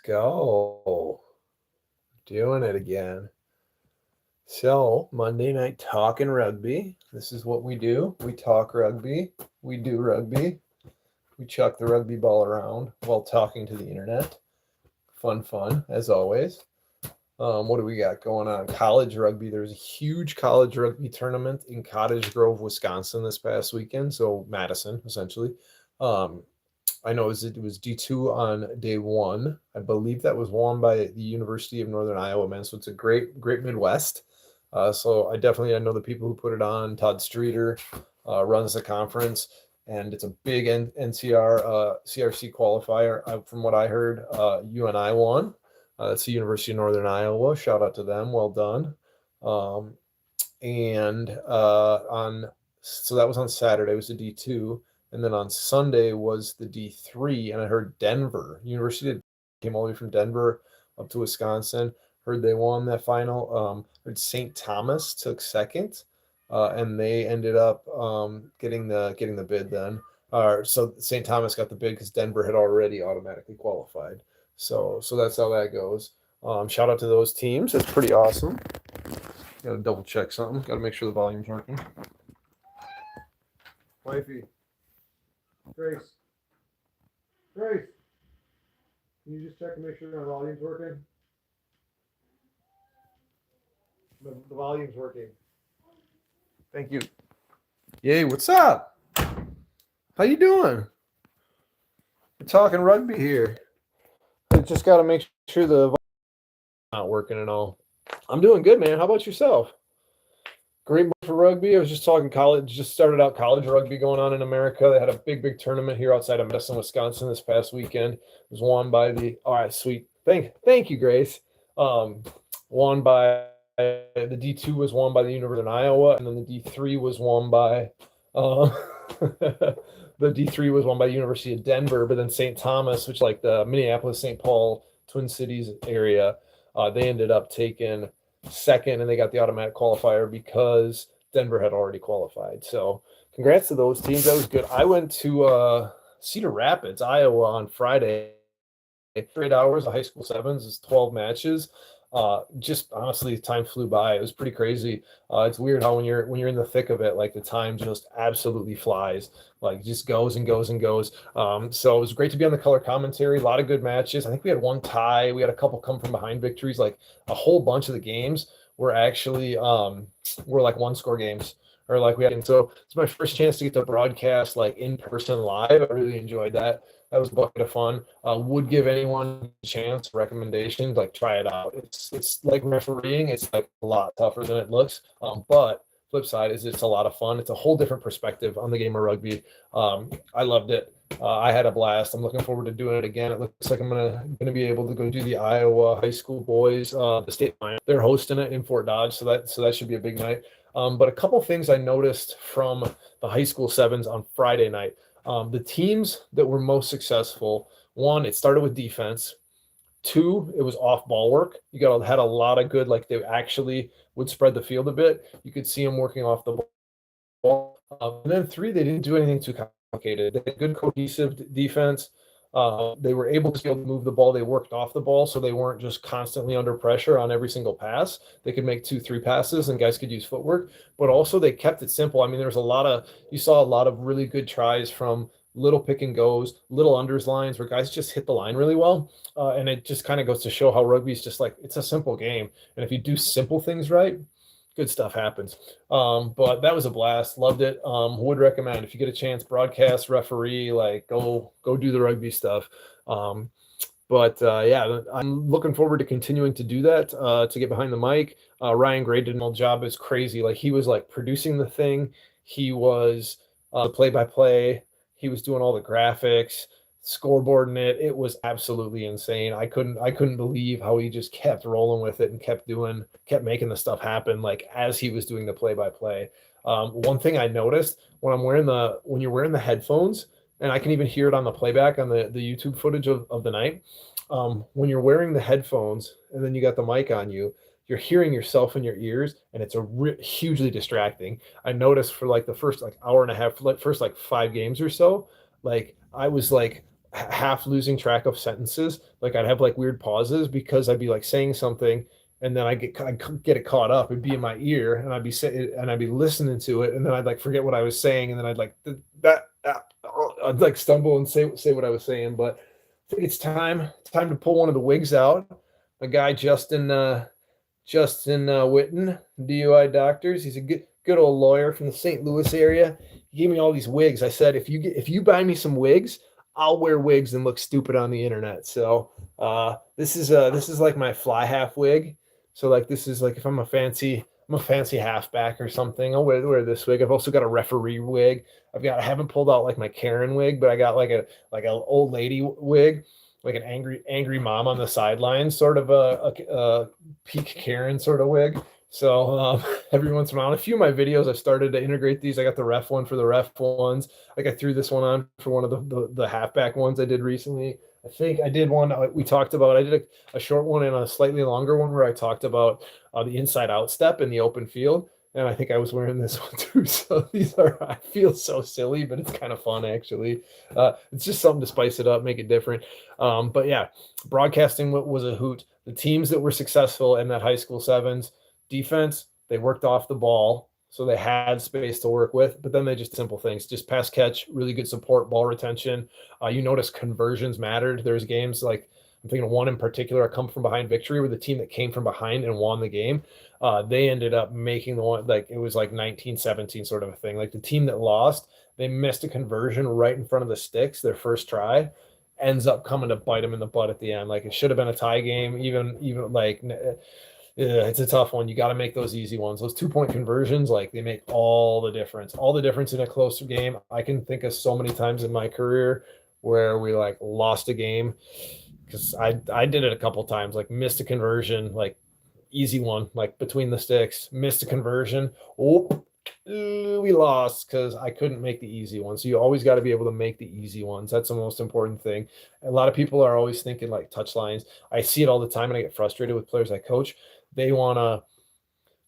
go. Doing it again. So, Monday night talking rugby. This is what we do. We talk rugby. We do rugby. We chuck the rugby ball around while talking to the internet. Fun, as always. What do we got going on? College rugby. There's a huge college rugby tournament in Cottage Grove, Wisconsin this past weekend. So, Madison, essentially. Um, I know it was D2 on day one. I believe that was won by the University of Northern Iowa, man. So it's a great Midwest. So I know the people who put it on. Todd Streeter runs the conference, and it's a big CRC qualifier. From what I heard, UNI won. That's the University of Northern Iowa. Shout out to them. Well done. Um, and on so that was on Saturday. It was the D2. And then on Sunday was the D3, and I heard University came all the way from Denver up to Wisconsin. Heard they won that final. Heard St. Thomas took second, and they ended up getting the bid then. So St. Thomas got the bid because Denver had already automatically qualified. So that's how that goes. Shout out to those teams. That's pretty awesome. Got to double check something. Got to make sure the volume's working. Wifey. Grace, can you just check and make sure the volume's working? The volume's working. Thank you. Yay, what's up? How you doing? We're talking rugby here. I just got to make sure the volume's not working at all. I'm doing good, man. How about yourself? Great for rugby. I was just talking college, just started out college rugby going on in America. They had a big tournament here outside of Madison, Wisconsin this past weekend. It was won by all right, sweet. Thank you, Grace. Won by the D2 was won by the University of Iowa, and then the D3 was won by the D3 was won by the University of Denver, but then St. Thomas, which like the Minneapolis, St. Paul, Twin Cities area, they ended up taking second, and they got the automatic qualifier because Denver had already qualified. So congrats to those teams. That was good. I went to Cedar Rapids, Iowa on Friday. 8 hours of high school sevens is 12 matches. Just honestly, time flew by. It was pretty crazy. It's weird how when you're in the thick of it, like the time just absolutely flies, like just goes and goes and goes. So it was great to be on the color commentary. A lot of good matches. I think we had one tie. We had a couple come from behind victories. Like a whole bunch of the games were actually were like one score games. Or like we had, and so it's my first chance to get to broadcast like in person live. I really enjoyed that. That was a bucket of fun. Would give anyone a chance, recommendations, like try it out. It's like refereeing. It's like a lot tougher than it looks. But flip side is it's a lot of fun. It's a whole different perspective on the game of rugby. I loved it. I had a blast. I'm looking forward to doing it again. It looks like I'm gonna be able to go do the Iowa high school boys, the state final. They're hosting it in Fort Dodge, so that should be a big night. But a couple things I noticed from the high school sevens on Friday night. The teams that were most successful, one, it started with defense. Two, it was off ball work. Had a lot of good, like they actually would spread the field a bit. You could see them working off the ball. And then three, they didn't do anything too complicated. They had good cohesive defense. They were able to move the ball. They worked off the ball, so they weren't just constantly under pressure on every single pass. They could make 2-3 passes, and guys could use footwork. But also, they kept it simple. I mean, you saw a lot of really good tries from little pick and goes, little unders lines where guys just hit the line really well. And it just kind of goes to show how rugby is just like, it's a simple game. And if you do simple things right, good stuff happens. But that was a blast. Loved it. Would recommend if you get a chance, broadcast, referee, like go do the rugby stuff. Yeah, I'm looking forward to continuing to do that, to get behind the mic. Ryan Gray did a job. Is crazy. Like he was like producing the thing. He was the play-by-play. He was doing all the graphics, scoreboarding it. It was absolutely insane. I couldn't believe how he just kept rolling with it and kept making the stuff happen, like as he was doing the play-by-play. One thing I noticed when you're wearing the headphones, and I can even hear it on the playback on the YouTube footage of the night. When you're wearing the headphones and then you got the mic on you, you're hearing yourself in your ears, and it's hugely distracting. I noticed for like the first like hour and a half, first like 5 games or so, like I was like half losing track of sentences. Like I'd have like weird pauses because I'd be like saying something and then I'd get it caught up and be in my ear and I'd be listening to it and then I'd like forget what I was saying and then I'd like I'd like stumble and say what I was saying. But I think it's time to pull one of the wigs out. A guy Justin Witten, DUI doctors. He's a good old lawyer from the St. Louis area. He gave me all these wigs. I said, if you buy me some wigs, I'll wear wigs and look stupid on the internet. So this is like my fly half wig. So like this is like if I'm a fancy halfback or something, I'll wear this wig. I've also got a referee wig. I haven't pulled out like my Karen wig, but I got like an old lady wig, like an angry mom on the sidelines, sort of a peak Karen sort of wig. So every once in a while, in a few of my videos, I've started to integrate these. I got the ref one for the ref ones. Like I threw this one on for one of the halfback ones I did recently. I think I did one we talked about. I did a short one and a slightly longer one where I talked about the inside out step in the open field. And I think I was wearing this one too. So I feel so silly, but it's kind of fun actually. It's just something to spice it up, make it different. But yeah, broadcasting was a hoot. The teams that were successful in that high school sevens, defense, they worked off the ball, so they had space to work with. But then they just simple things, just pass catch, really good support, ball retention. You notice conversions mattered. There's games like I'm thinking of one in particular, a come from behind victory, where the team that came from behind and won the game, they ended up making the one, like it was like 19-17 sort of a thing. Like the team that lost, they missed a conversion right in front of the sticks, their first try, ends up coming to bite them in the butt at the end. Like it should have been a tie game, even like yeah, it's a tough one. You got to make those easy ones. Those 2-point conversions, like they make all the difference. All the difference in a closer game. I can think of so many times in my career where we like lost a game because I did it a couple times. Like missed a conversion, like easy one, like between the sticks, missed a conversion. Oh, we lost because I couldn't make the easy one. So you always got to be able to make the easy ones. That's the most important thing. A lot of people are always thinking like touch lines. I see it all the time and I get frustrated with players I coach. They want to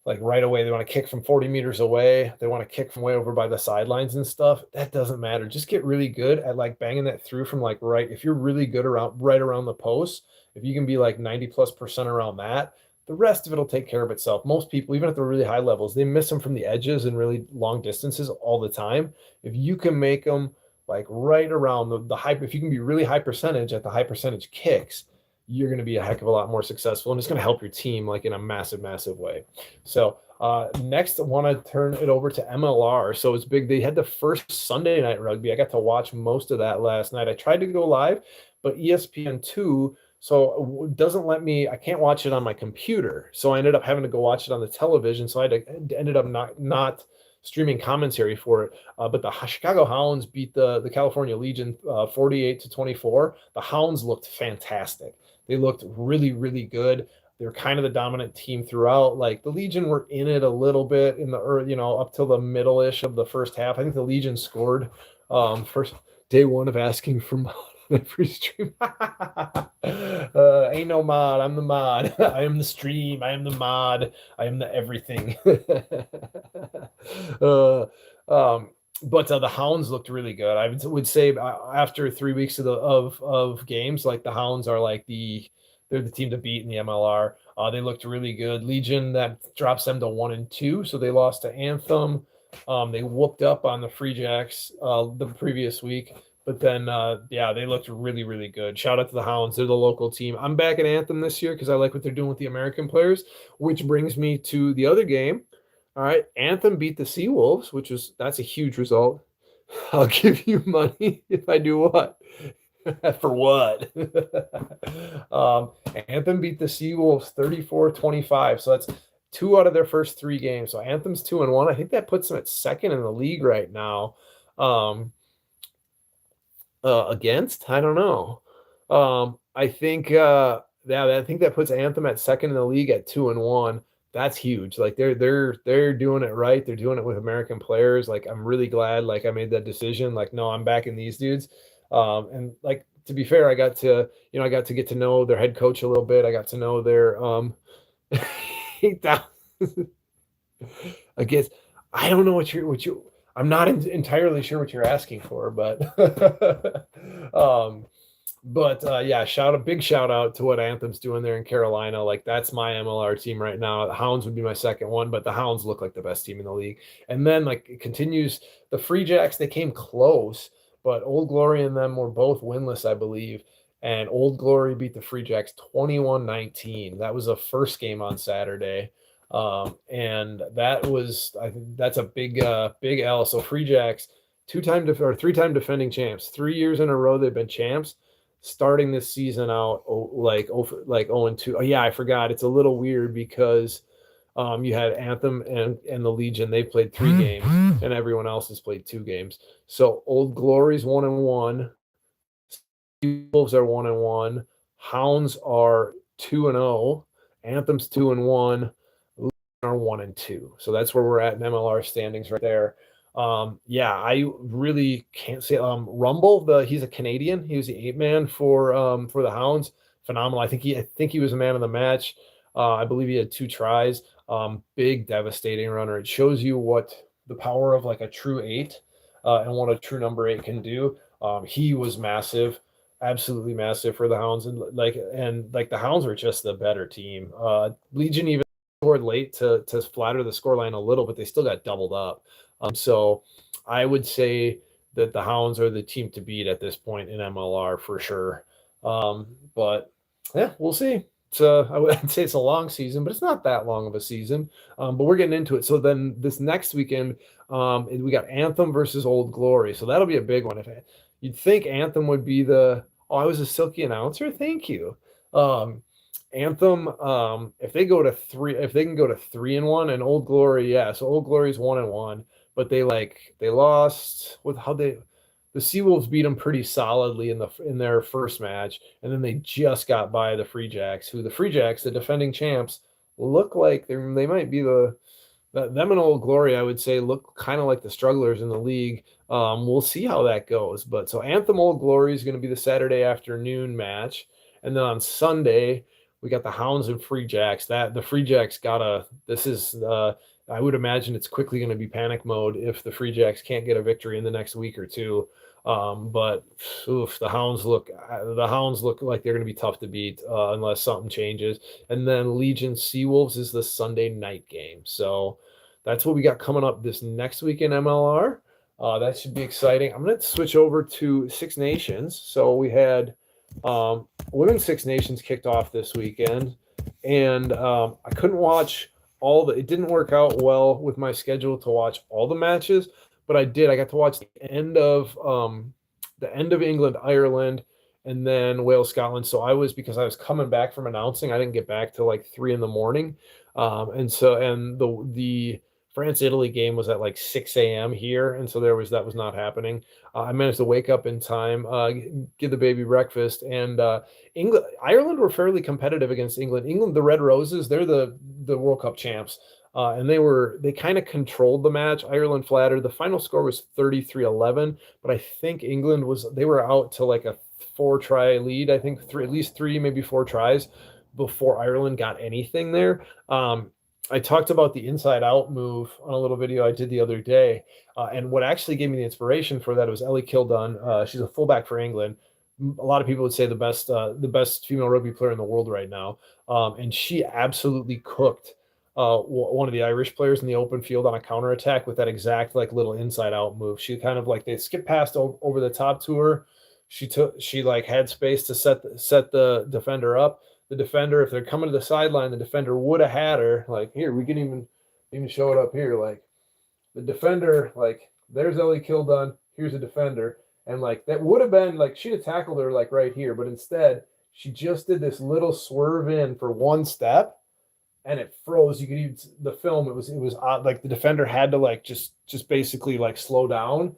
like right away, they want to kick from 40 meters away. They want to kick from way over by the sidelines and stuff. That doesn't matter. Just get really good at like banging that through from like right. If you're really good right around the post, if you can be like 90+% around that, the rest of it'll take care of itself. Most people, even at the really high levels, they miss them from the edges and really long distances all the time. If you can make them like right around the high, if you can be really high percentage at the high percentage kicks, you're going to be a heck of a lot more successful, and it's going to help your team like in a massive, massive way. So next, I want to turn it over to MLR. So it's big. They had the first Sunday night rugby. I got to watch most of that last night. I tried to go live, but ESPN2, so it doesn't let me, I can't watch it on my computer. So I ended up having to go watch it on the television. So ended up not streaming commentary for it. But the Chicago Hounds beat the California Legion 48-24. The Hounds looked fantastic. They looked really, really good. They were kind of the dominant team throughout. Like the Legion were in it a little bit in the early, up till the middle-ish of the first half. I think the Legion scored first day one of asking for mod on every stream. Ain't no mod. I'm the mod. I am the stream. I am the mod. I am the everything. But the Hounds looked really good. I would say after 3 weeks of games, like the Hounds are like they're the team to beat in the MLR. They looked really good. Legion, that drops them to 1-2, so they lost to Anthem. They whooped up on the Free Jacks the previous week, but then they looked really, really good. Shout out to the Hounds. They're the local team. I'm back at Anthem this year because I like what they're doing with the American players, which brings me to the other game. All right, Anthem beat the Seawolves, that's a huge result. I'll give you money if I do what? For what? Anthem beat the Seawolves 34-25. So that's 2 out of their first 3 games. So Anthem's 2-1. I think that puts them at second in the league right now. Against? I don't know. I think I think that puts Anthem at second in the league at 2-1. That's huge. Like they're doing it right. They're doing it with American players. Like I'm really glad like I made that decision. Like, no, I'm backing these dudes. And like to be fair, I got to get to know their head coach a little bit. I got to know their 8,000. I guess I don't know what you I'm not entirely sure what you're asking for, but But yeah, big shout out to what Anthem's doing there in Carolina. Like that's my MLR team right now. The Hounds would be my second one, but the Hounds look like the best team in the league. And then like it continues the Free Jacks, they came close, but Old Glory and them were both winless, I believe. And Old Glory beat the Free Jacks 21-19. That was a first game on Saturday. And that was I think that's a big L. So Free Jacks, three-time defending champs. 3 years in a row they've been champs starting this season out like 0-2. Oh yeah, I forgot. It's a little weird because you had Anthem and the Legion. They played 3 games, and everyone else has played 2 games. So Old Glory's 1-1. Wolves are 1-1. Hounds are 2-0. Anthem's 2-1. Are 1-2. So that's where we're at in MLR standings right there. Yeah, I really can't say. Rumble, he's a Canadian. He was the 8-man for the Hounds. Phenomenal. I think he was a man of the match. I believe he had 2 tries. Big, devastating runner. It shows you what the power of like a true 8 and what a true number 8 can do. He was massive, absolutely massive for the Hounds, and the Hounds were just the better team. Legion even scored late to flatter the scoreline a little, but they still got doubled up. So I would say that the Hounds are the team to beat at this point in MLR for sure. But yeah, we'll see. I would say it's a long season, but it's not that long of a season. But we're getting into it. So then this next weekend, we got Anthem versus Old Glory. So that'll be a big one. You'd think Anthem would be I was a silky announcer. Thank you. Anthem, if they can go to 3-1, and Old Glory, yeah. So Old Glory's 1-1, but they lost with the Seawolves beat them pretty solidly in their first match, and then they just got by the Free Jacks, the defending champs, look like they might be them and Old Glory, I would say, look kind of like the strugglers in the league. We'll see how that goes. But so Anthem Old Glory is going to be the Saturday afternoon match, and then on Sunday we got the Hounds and Free Jacks. That the Free Jacks I would imagine it's quickly going to be panic mode if the Free Jacks can't get a victory in the next week or two. But the Hounds look like they're going to be tough to beat unless something changes. And then Legion Seawolves is the Sunday night game. So that's what we got coming up this next week in MLR. That should be exciting. I'm going to switch over to Six Nations. So we had Women's Six Nations kicked off this weekend, and I couldn't watch it didn't work out well with my schedule to watch all the matches, but I did. I got to watch the end of England, Ireland, and then Wales, Scotland. So because I was coming back from announcing, I didn't get back till like 3 a.m. And the France Italy game was at like 6 a.m. here, and so that was not happening. I managed to wake up in time, give the baby breakfast, and Ireland were fairly competitive against England. The Red Roses, they're the World Cup champs, and they kind of controlled the match. Ireland flattered. The final score was 33-11, but I think England they were out to like a 4-try lead. I think at least 3, maybe 4 tries before Ireland got anything there. I talked about the inside out move on a little video I did the other day. And what actually gave me the inspiration for that was Ellie Kildun. She's a fullback for England. A lot of people would say the best female rugby player in the world right now. And she absolutely cooked one of the Irish players in the open field on a counterattack with that exact like little inside out move. She kind of like they skipped past over the top to her. She like had space to set the defender up. The defender, if they're coming to the sideline, the defender would have had her. Like here, we can even show it up here. Like the defender, like there's Ellie Kildun. Here's a defender, and like that would have been like she'd have tackled her like right here, but instead she just did this little swerve in for one step, and it froze. You could even the film. It was odd. Like the defender had to like just basically like slow down,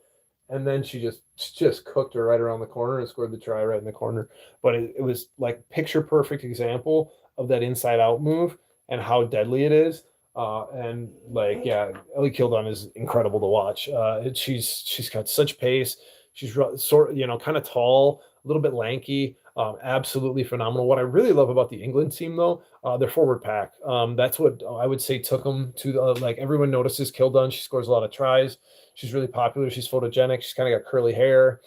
and then she just cooked her right around the corner and scored the try right in the corner. But it was like picture perfect example of that inside out move and how deadly it is. And like, yeah, Ellie Kildun is incredible to watch. She's got such pace. She's kind of tall, a little bit lanky. Absolutely phenomenal. What I really love about the England team, though, their forward pack. That's what I would say took them to like everyone notices Kildun. She scores a lot of tries. She's really popular. She's photogenic. She's kind of got curly hair.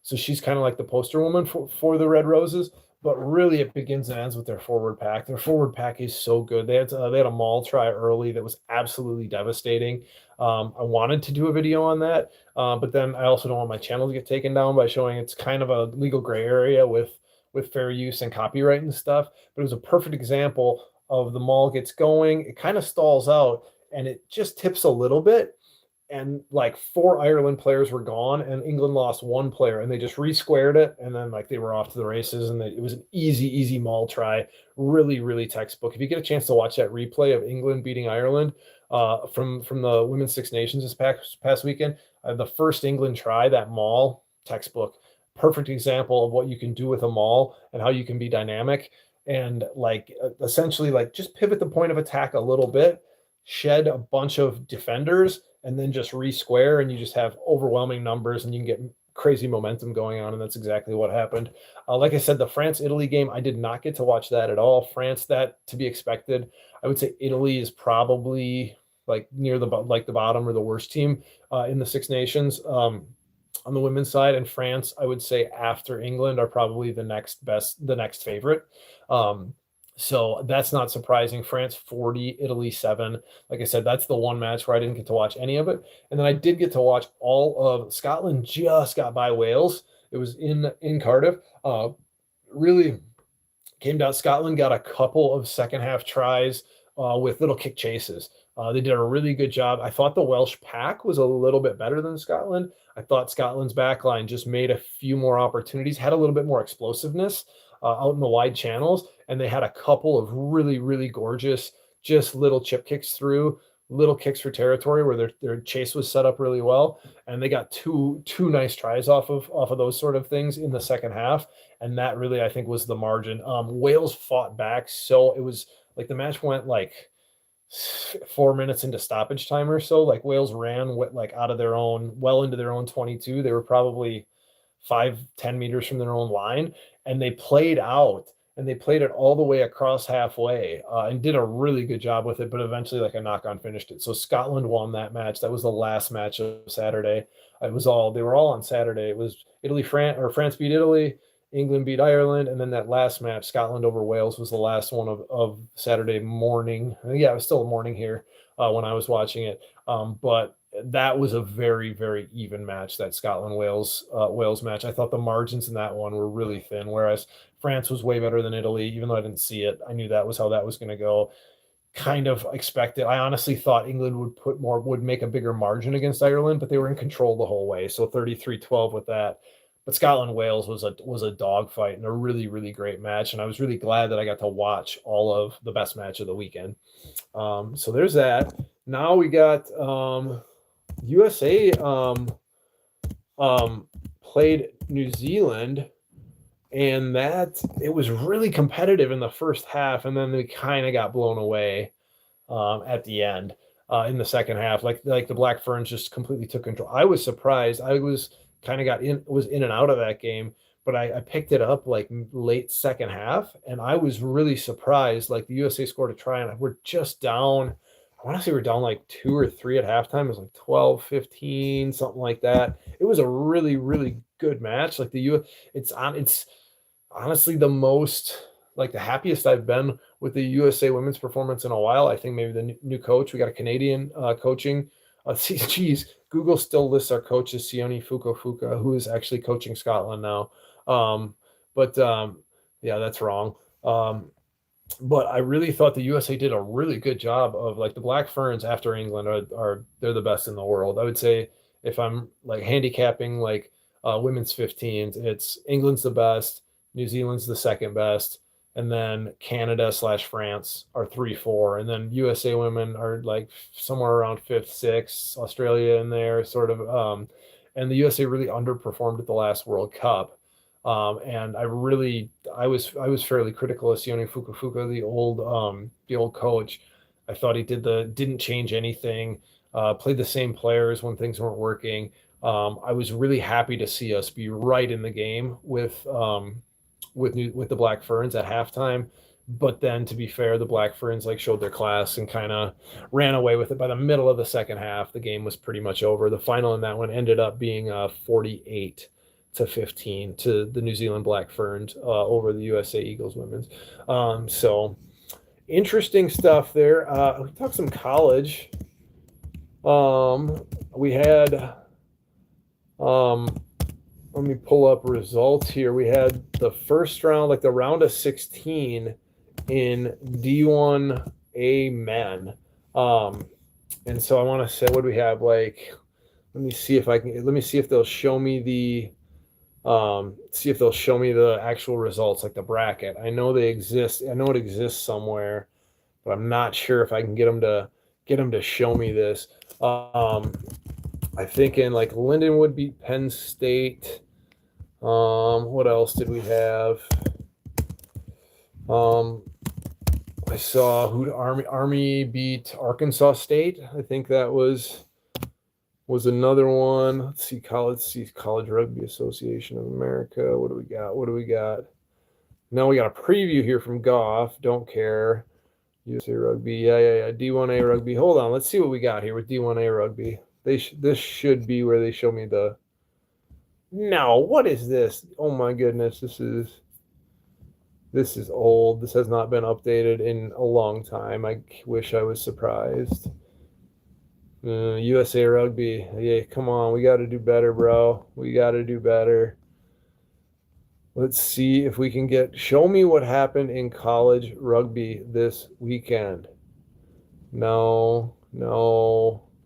So she's kind of like the poster woman for the Red Roses. But really, it begins and ends with their forward pack. Their forward pack is so good. They had a maul try early that was absolutely devastating. I wanted to do a video on that, but then I also don't want my channel to get taken down by showing it's kind of a legal gray area with fair use and copyright and stuff. But it was a perfect example of the maul gets going, it kind of stalls out, and it just tips a little bit, and like 4 Ireland players were gone, and England lost 1 player, and they just re-squared it, and then like they were off to the races, and it was an easy maul try, really, really textbook. If you get a chance to watch that replay of England beating Ireland from the Women's Six Nations this past weekend, the first England try, that maul, textbook, perfect example of what you can do with a maul and how you can be dynamic and like essentially like just pivot the point of attack a little bit, shed a bunch of defenders, and then just re-square, and you just have overwhelming numbers, and you can get crazy momentum going on, and that's exactly what happened. Like I said, the France-Italy game, I did not get to watch that at all. France, that to be expected. I would say Italy is probably like near the bottom or the worst team in the Six Nations on the women's side, and France, I would say after England, are probably the next favorite. So that's not surprising. France 40, Italy 7. Like I said, that's the one match where I didn't get to watch any of it. And then I did get to watch all of Scotland just got by Wales. It was in Cardiff. Really came down. Scotland got a couple of second half tries with little kick chases. They did a really good job. I thought the Welsh pack was a little bit better than Scotland. I thought Scotland's backline just made a few more opportunities, had a little bit more explosiveness out in the wide channels, and they had a couple of really, really gorgeous, just little chip kicks through, little kicks for territory where their chase was set up really well, and they got two nice tries off of those sort of things in the second half, and that really I think was the margin. Wales fought back, so it was like the match went like 4 minutes into stoppage time or so. Like Wales ran like out of their own, well into their own 22. They were probably 5-10 meters from their own line, and they played out, and they played it all the way across halfway and did a really good job with it, but eventually like a knock-on finished it. So Scotland won that match. That was the last match of Saturday. They were all on Saturday. It was France beat Italy, England beat Ireland, and then that last match, Scotland over Wales, was the last one of Saturday morning. Yeah, it was still morning here when I was watching it. But that was a very, very even match, that Scotland Wales match. I thought the margins in that one were really thin, whereas France was way better than Italy. Even though I didn't see it, I knew that was how that was going to go. Kind of expected. I honestly thought England would make a bigger margin against Ireland, but they were in control the whole way. So 33-12 with that. But Scotland Wales was a dogfight and a really, really great match, and I was really glad that I got to watch all of the best match of the weekend. So there's that. Now we got USA played New Zealand, and that it was really competitive in the first half, and then they kind of got blown away at the end in the second half. Like the Black Ferns just completely took control. I was surprised. I was kind of was in and out of that game, but I picked it up like late second half, and I was really surprised. Like the USA scored a try, and we're just down. I want to say we're down like 2 or 3 at halftime. It was like 12-15, something like that. It was a really, really good match. Like it's honestly the most, like the happiest I've been with the USA women's performance in a while. I think maybe the new coach, we got a Canadian coaching. Geez, Google still lists our coach as Sione Fukufuka, who is actually coaching Scotland now. But yeah, that's wrong. But I really thought the USA did a really good job of, like, the Black Ferns after England they're the best in the world. I would say if I'm like handicapping like women's 15s, it's England's the best, New Zealand's the second best, and then Canada/France are 3-4, and then USA women are like somewhere around fifth, sixth, Australia in there sort of, and the USA really underperformed at the last World Cup. And I was fairly critical of Sione Fukufuka, the old coach. I thought he didn't change anything, played the same players when things weren't working. I was really happy to see us be right in the game with the Black Ferns at halftime. But then, to be fair, the Black Ferns like showed their class and kind of ran away with it. By the middle of the second half, the game was pretty much over. The final in that one ended up being 48-10 to 15 to the New Zealand Black Ferns over the USA Eagles women's. So interesting stuff there. We talked some college. We had let me pull up results here. We had the first round, like the round of 16 in D1A men. And so I want to say, what do we have? Like, let me see if they'll show me the actual results, like the bracket. I know they exist. I know it exists somewhere, but I'm not sure if I can get them to show me this. I think in like Lindenwood beat Penn State. What else did we have? I saw Army beat Arkansas State. I think that was another one. Let's see College Rugby Association of America. What do we got? Now we got a preview here from Goff. Don't care. USA Rugby. Yeah. D1A Rugby. Hold on. Let's see what we got here with D1A Rugby. This should be where they show me the. No, what is this? Oh my goodness, this is old. This has not been updated in a long time. I wish I was surprised. USA Rugby. Yeah, come on. We got to do better, bro. We got to do better. Let's see if we can show me what happened in college rugby this weekend. No.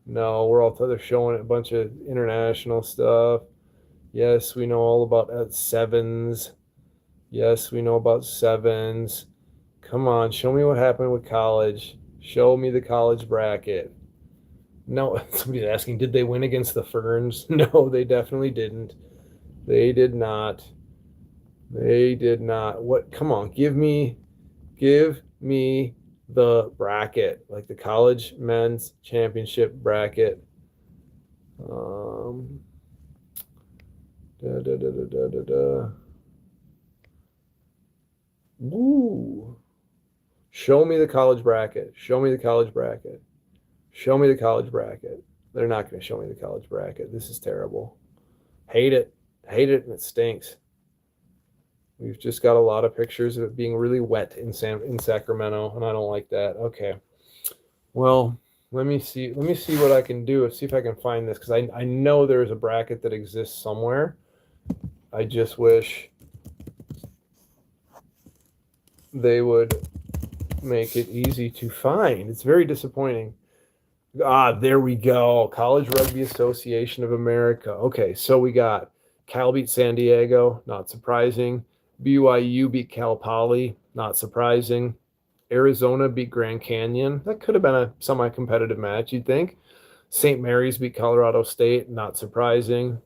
They're showing a bunch of international stuff. Yes, we know all about sevens. Yes, we know about sevens. Come on, show me what happened with college. Show me the college bracket. No, somebody's asking, did they win against the Ferns? No, they definitely didn't. They did not. What? Come on, give me the bracket, like the college men's championship bracket. Woo. Show me the college bracket. They're not going to show me the college bracket. This is terrible. Hate it, and it stinks. We've just got a lot of pictures of it being really wet in Sacramento, and I don't like that. Okay. Well, let me see what I can do. See if I can find this, because I know there's a bracket that exists somewhere. I just wish they would make it easy to find. It's very disappointing. There we go. College Rugby Association of America. Okay, so we got Cal beat San Diego, not surprising. BYU beat Cal Poly, not surprising. Arizona beat Grand Canyon. That could have been a semi-competitive match, you'd think. St. Mary's beat Colorado State, not surprising.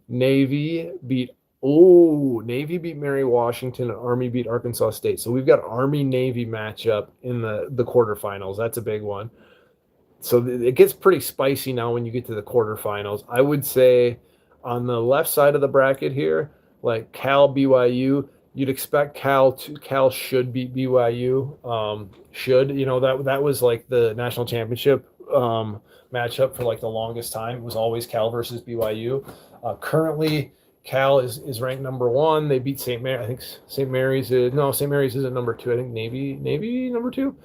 Navy beat Mary Washington, and Army beat Arkansas State. So we've got Army-Navy matchup in the quarterfinals. That's a big one. So it gets pretty spicy now when you get to the quarterfinals. I would say on the left side of the bracket here, like Cal, BYU, you'd expect Cal should beat BYU. That was like the national championship matchup for like the longest time. It was always Cal versus BYU. Currently, Cal is ranked number 1. They beat St. Mary. I think St. Mary's isn't number 2. I think Navy number 2.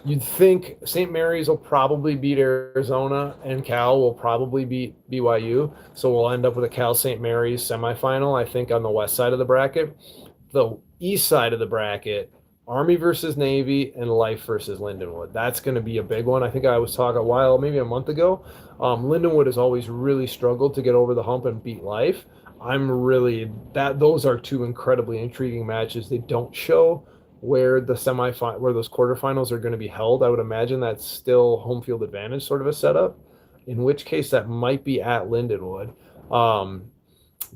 You'd think St. Mary's will probably beat Arizona, and Cal will probably beat BYU. So we'll end up with a Cal St. Mary's semifinal, I think, on the west side of the bracket. The east side of the bracket, Army versus Navy and Life versus Lindenwood. That's going to be a big one. I think I was talking maybe a month ago. Lindenwood has always really struggled to get over the hump and beat Life. Those are two incredibly intriguing matches. They don't show where those quarterfinals are going to be held. I would imagine that's still home field advantage sort of a setup, in which case that might be at Lindenwood.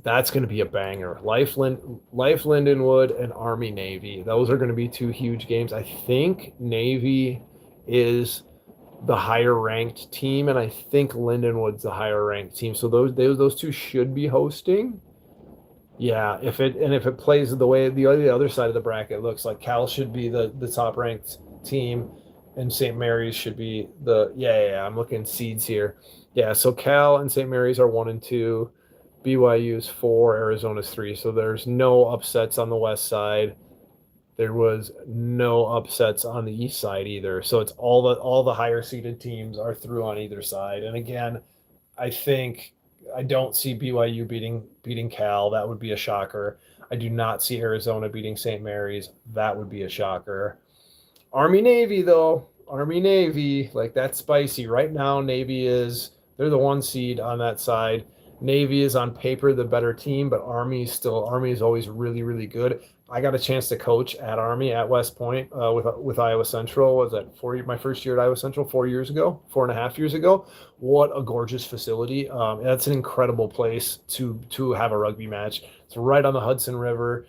That's going to be a banger. Life Lindenwood and Army Navy. Those are going to be two huge games. I think Navy is the higher ranked team, and I think Lindenwood's the higher ranked team. So those two should be hosting. Yeah, if it plays the way the other side of the bracket looks, like Cal should be the top ranked team, and St. Mary's should be I'm looking seeds here. Yeah, so Cal and St. Mary's are 1 and 2. BYU's 4, Arizona's 3. So there's no upsets on the west side. There was no upsets on the east side either. So it's all the higher seeded teams are through on either side. And again, I think I don't see BYU beating Cal. That would be a shocker. I do not see Arizona beating St. Mary's. That would be a shocker. Army Navy though, Army Navy, like that's spicy. Right now, Navy is they're the 1 seed on that side. Navy is on paper the better team, but Army is always really, really good. I got a chance to coach at Army at West Point with Iowa Central. Was that my first year at Iowa Central 4 years ago, 4.5 years ago? What a gorgeous facility! That's an incredible place to have a rugby match. It's right on the Hudson River.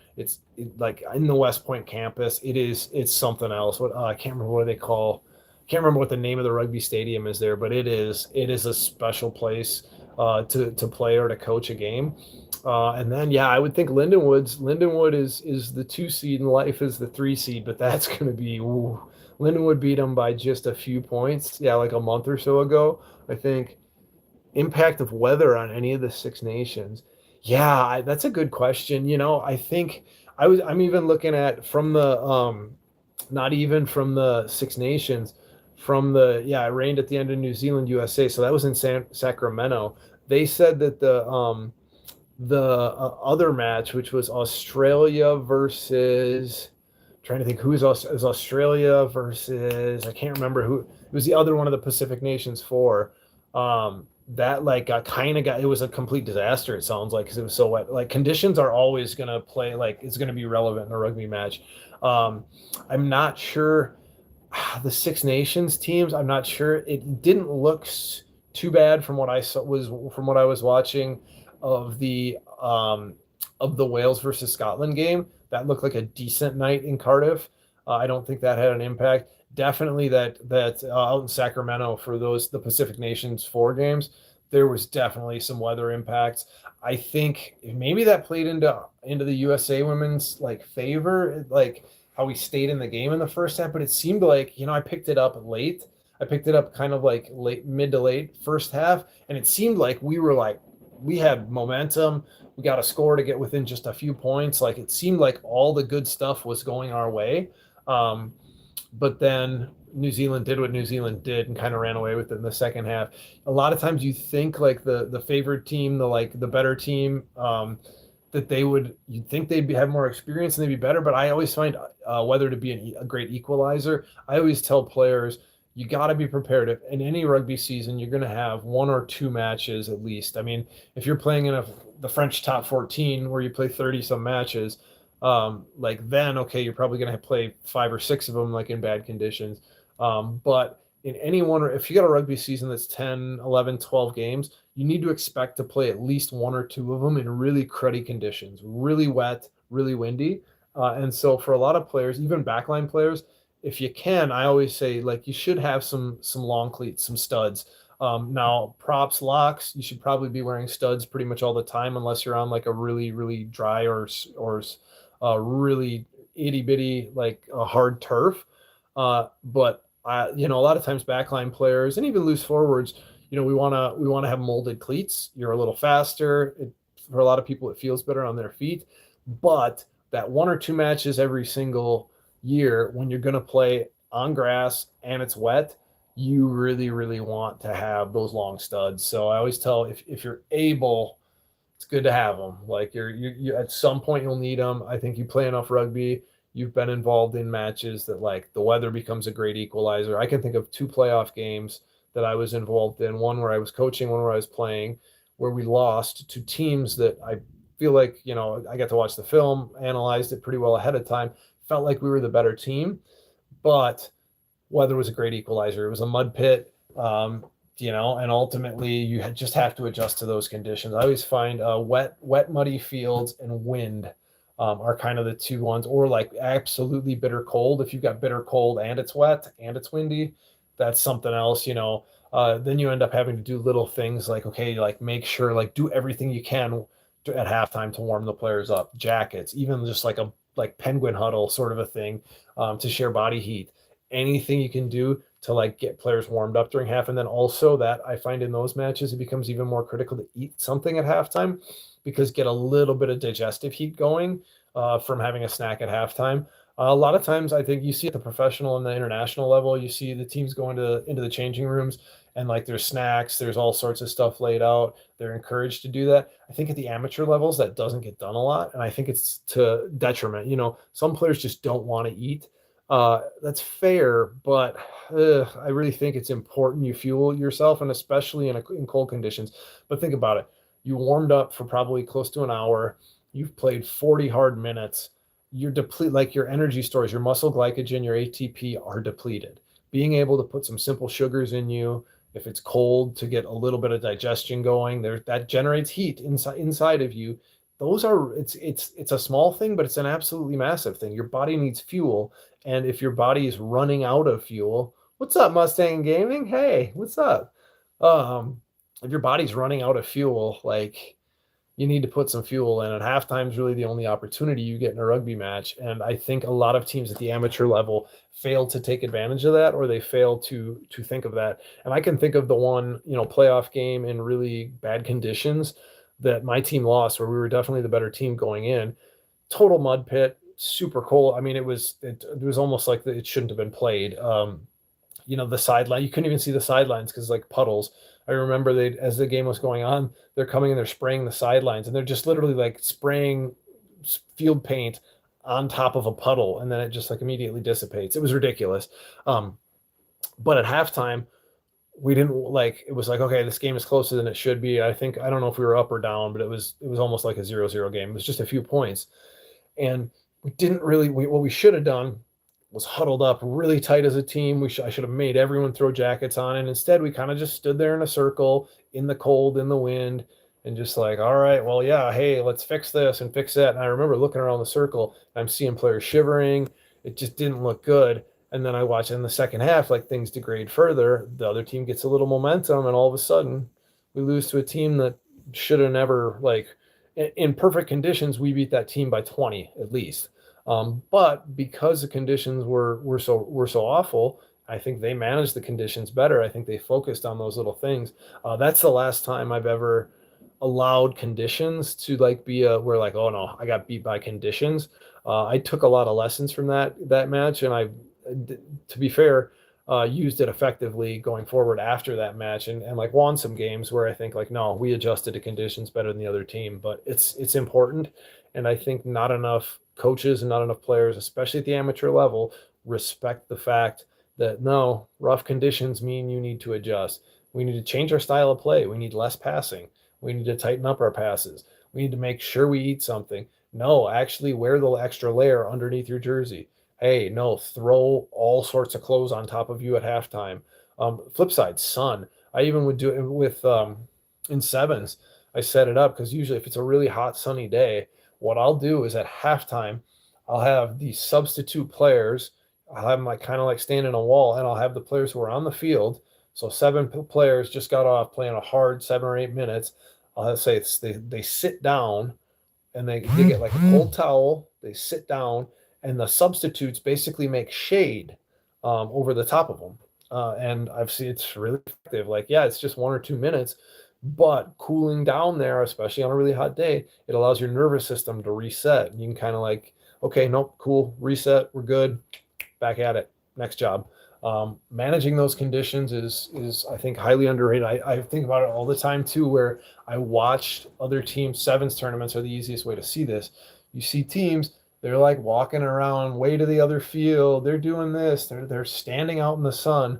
Like in the West Point campus. It's something else. I can't remember what they call. Can't remember what the name of the rugby stadium is there, but it is a special place to play or to coach a game. And then yeah, I would think Lindenwood is the 2 seed and Life is the 3 seed, but that's going to be Lindenwood beat them by just a few points. Yeah, like a month or so ago, I think. Impact of weather on any of the Six Nations. Yeah, that's a good question. I think I'm even looking at from the not even from the Six Nations, from the it rained at the end of New Zealand USA, so that was in Sacramento. They said that the other match, which was Australia versus, trying to think who is Australia versus, I can't remember who it was, the other one of the Pacific Nations 4. That like got it was a complete disaster, it sounds like, because it was so wet. Like conditions are always going to play, like it's going to be relevant in a rugby match. I'm not sure the Six Nations teams, I'm not sure. It didn't look too bad from what I saw, from what I was watching of the Wales versus Scotland game. That looked like a decent night in Cardiff. I don't think that had an impact. Definitely that out in Sacramento for the Pacific Nations 4 games, there was definitely some weather impacts. I think maybe that played into the USA women's like favor, like how we stayed in the game in the first half. But it seemed like, I picked it up late. I picked it up kind of like mid to late first half, and it seemed like we had momentum. We got a score to get within just a few points. Like it seemed like all the good stuff was going our way. But then New Zealand did what New Zealand did and kind of ran away with it in the second half. A lot of times you think like the favored team, the better team, that you'd think they'd have more experience and they'd be better. But I always find weather to be a great equalizer. I always tell players, you got to be prepared. In any rugby season, you're going to have 1 or 2 matches at least. I mean, if you're playing in the French top 14 where you play 30 some matches, like then, okay, you're probably going to play 5 or 6 of them like in bad conditions. But in any one, or if you got a rugby season that's 10, 11, 12 games, you need to expect to play at least 1 or 2 of them in really cruddy conditions, really wet, really windy. And so for a lot of players, even backline players, if you can, I always say like you should have some long cleats, some studs. Now props, locks, you should probably be wearing studs pretty much all the time unless you're on like a really, really dry or really itty bitty, like a hard turf. But a lot of times backline players and even loose forwards, we want to have molded cleats. You're a little faster. For a lot of people, it feels better on their feet. But that 1 or 2 matches every single year when you're going to play on grass and it's wet, you really, really want to have those long studs. So I always tell, if you're able, it's good to have them. Like you at some point you'll need them. I think you play enough rugby, you've been involved in matches that like the weather becomes a great equalizer. I can think of 2 playoff games that I was involved in, one where I was coaching, one where I was playing, where we lost to teams that I feel like, I got to watch the film, analyzed it pretty well ahead of time, felt like we were the better team, but weather was a great equalizer. It was a mud pit. And ultimately you just have to adjust to those conditions. I always find wet, muddy fields and wind are kind of the 2 ones, or like absolutely bitter cold. If you've got bitter cold and it's wet and it's windy, that's something else. Then you end up having to do little things like, okay, like make sure, like do everything you can at halftime to warm the players up, jackets, even just like penguin huddle sort of a thing, to share body heat, anything you can do to like get players warmed up during half. And then also that I find in those matches, it becomes even more critical to eat something at halftime, because get a little bit of digestive heat going from having a snack at halftime. A lot of times I think you see at the professional and the international level, you see the teams go into the changing rooms, and like there's snacks, there's all sorts of stuff laid out. They're encouraged to do that. I think at the amateur levels, that doesn't get done a lot. And I think it's to detriment. Some players just don't want to eat. That's fair, but I really think it's important you fuel yourself, and especially in cold conditions. But think about it. You warmed up for probably close to an hour. You've played 40 hard minutes. You're depleted, like your energy stores, your muscle glycogen, your ATP are depleted. Being able to put some simple sugars in you, if it's cold, to get a little bit of digestion going, that generates heat inside of you. It's a small thing, but it's an absolutely massive thing. Your body needs fuel, and if your body is running out of fuel, what's up, Mustang Gaming? Hey, what's up? If your body's running out of fuel, like, you need to put some fuel in. And halftime is really the only opportunity you get in a rugby match. And I think a lot of teams at the amateur level fail to take advantage of that, or they fail to think of that. And I can think of the one, playoff game in really bad conditions that my team lost, where we were definitely the better team going in. Total mud pit, super cold. I mean, it was almost like it shouldn't have been played. The sideline, you couldn't even see the sidelines because like puddles. I remember as the game was going on, they're coming and they're spraying the sidelines, and they're just literally like spraying field paint on top of a puddle, and then it just like immediately dissipates. It was ridiculous. But at halftime, we didn't it was like, okay, this game is closer than it should be. I don't know if we were up or down, but it was almost like a 0-0 game. It was just a few points. And we didn't really, what we should have done was huddled up really tight as a team. I should have made everyone throw jackets on. And instead we kind of just stood there in a circle in the cold, in the wind, and just like, all right, well, yeah, hey, let's fix this and fix that. And I remember looking around the circle, I'm seeing players shivering. It just didn't look good. And then I watch in the second half, like things degrade further. The other team gets a little momentum, and all of a sudden we lose to a team that should have never, in perfect conditions, we beat that team by 20 at least. But because the conditions were so awful, I think they managed the conditions better. I think they focused on those little things. That's the last time I've ever allowed conditions to where like, oh no, I got beat by conditions. I took a lot of lessons from that match, and I, to be fair, used it effectively going forward after that match, and like won some games where I think like, no, we adjusted to conditions better than the other team. But it's important, and I think not enough coaches and not enough players, especially at the amateur level, respect the fact that no, rough conditions mean you need to adjust. We need to change our style of play. We need less passing. We need to tighten up our passes. We need to make sure we eat something. No, actually wear the extra layer underneath your jersey. Hey, no, throw all sorts of clothes on top of you at halftime. Flip side, sun. I even would do it with in sevens. I set it up because usually if it's a really hot, sunny day, what I'll do is at halftime, I'll have the substitute players. I'll have them kind of standing on a wall, and I'll have the players who are on the field. So 7 players just got off playing a hard 7 or 8 minutes. I'll say they sit down, and they get like a cold towel. They sit down, and the substitutes basically make shade over the top of them. And I've seen it's really effective. It's just 1 or 2 minutes, but cooling down there, especially on a really hot day, it allows your nervous system to reset. And you can kind of okay, nope, cool, reset, we're good, back at it, next job. Managing those conditions is I think highly underrated. I think about it all the time too, where I watched other teams. Sevens tournaments are the easiest way to see this. You see teams, they're walking around way to the other field. They're doing this. They're standing out in the sun.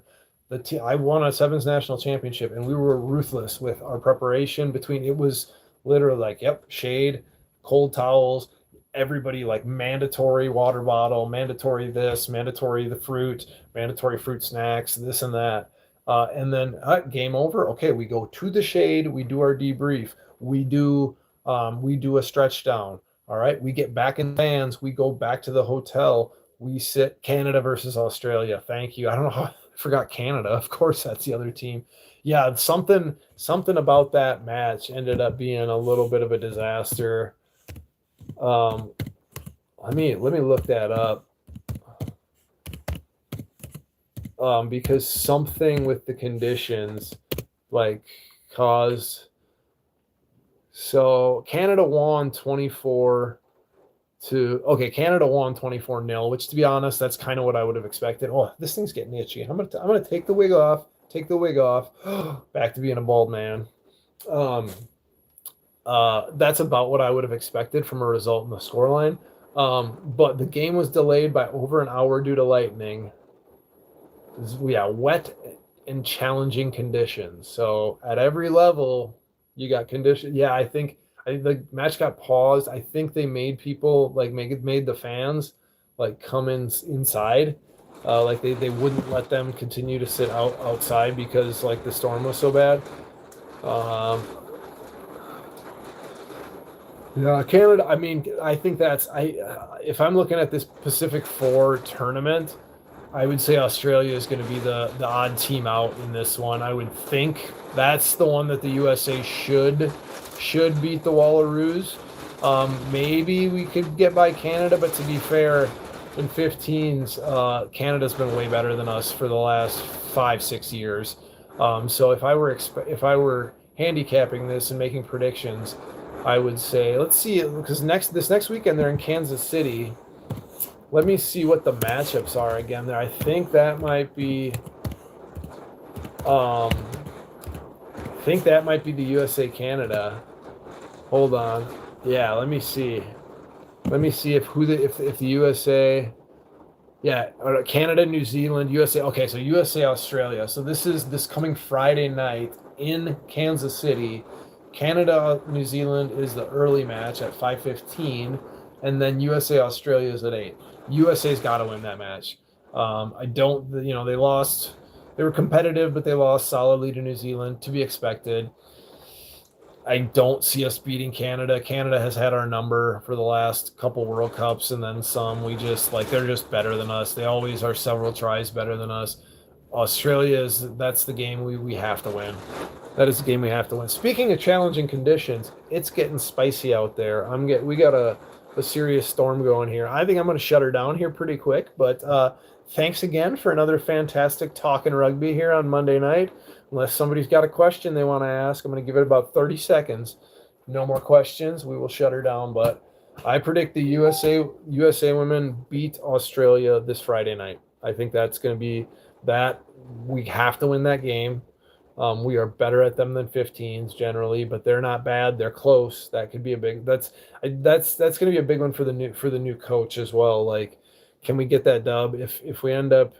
I won a sevens national championship, and we were ruthless with our preparation. It was literally shade, cold towels, everybody mandatory water bottle, mandatory this, mandatory the fruit, mandatory fruit snacks, this and that. And then game over. Okay, we go to the shade. We do our debrief. We do a stretch down. All right, we get back in fans. We go back to the hotel. We sit Canada versus Australia. Thank you. I don't know how I forgot Canada. Of course, that's the other team. Yeah, something about that match ended up being a little bit of a disaster. Let me look that up. because something with the conditions like caused. So Canada won 24 to Canada won 24-0, which to be honest, that's kind of what I would have expected. Oh, this thing's getting itchy. I'm gonna take the wig off. Take the wig off. Back to being a bald man. That's about what I would have expected from a result in the scoreline. But the game was delayed by over an hour due to lightning. Yeah, wet and challenging conditions. So at every level, you got conditions. Yeah, I think the match got paused. I think they made people like made the fans like come inside. Like they wouldn't let them continue to sit outside because like the storm was so bad. Yeah, Canada. I mean, I think that's if I'm looking at this Pacific Four tournament, I would say Australia is going to be the odd team out in this one. I would think that's the one that the USA should beat the Wallaroos. Maybe we could get by Canada, but to be fair, in 15s, Canada's been way better than us for the last 5-6 years. So if I were handicapping this and making predictions, I would say let's see because this next weekend they're in Kansas City. Let me see what the matchups are again there. I think that might be the USA Canada. Hold on. Yeah, let me see. Let me see if the USA Canada, New Zealand, USA. Okay, so USA Australia. So this coming Friday night in Kansas City. Canada, New Zealand is the early match at 5:15, and then USA Australia is at 8. USA's got to win that match. I don't, they lost. They were competitive, but they lost solidly to New Zealand, to be expected. I don't see us beating Canada. Canada has had our number for the last couple World Cups and then some. They're just better than us. They always are several tries better than us. Australia that's the game we have to win. That is the game we have to win. Speaking of challenging conditions, it's getting spicy out there. We got a serious storm going here. I think I'm going to shut her down here pretty quick. But thanks again for another fantastic Talkin Rugby here on Monday night. Unless somebody's got a question they want to ask, I'm going to give it about 30 seconds. No more questions. We will shut her down. But I predict the USA women beat Australia this Friday night. I think that's going to be that. We have to win that game. We are better at them than 15s generally, but they're not bad. They're close. That could be a big. That's going to be a big one for the new coach as well. Like, can we get that dub? If we end up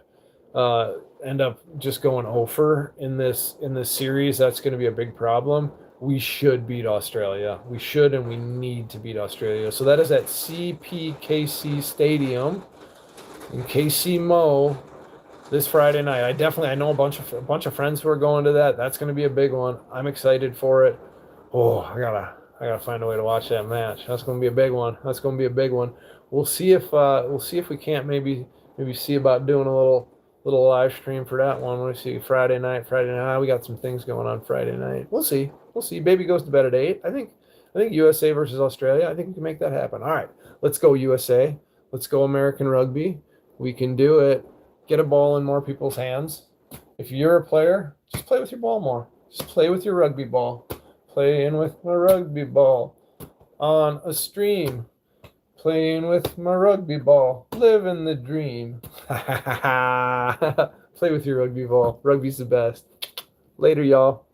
just going over in this series, that's going to be a big problem. We should beat Australia. We should, and we need to beat Australia. So that is at CPKC Stadium in KC Mo. This Friday night. I know a bunch of friends who are going to that. That's going to be a big one. I'm excited for it. Oh, I gotta find a way to watch that match. That's going to be a big one. We'll see if we can't maybe see about doing a little live stream for that one. We see Friday night. We got some things going on Friday night. We'll see. Baby goes to bed at 8. I think USA versus Australia. I think we can make that happen. All right, let's go USA. Let's go American Rugby. We can do it. Get a ball in more people's hands. If you're a player, just play with your ball more. Just play with your rugby ball. Playing with my rugby ball on a stream. Playing with my rugby ball. Living the dream. Play with your rugby ball. Rugby's the best. Later, y'all.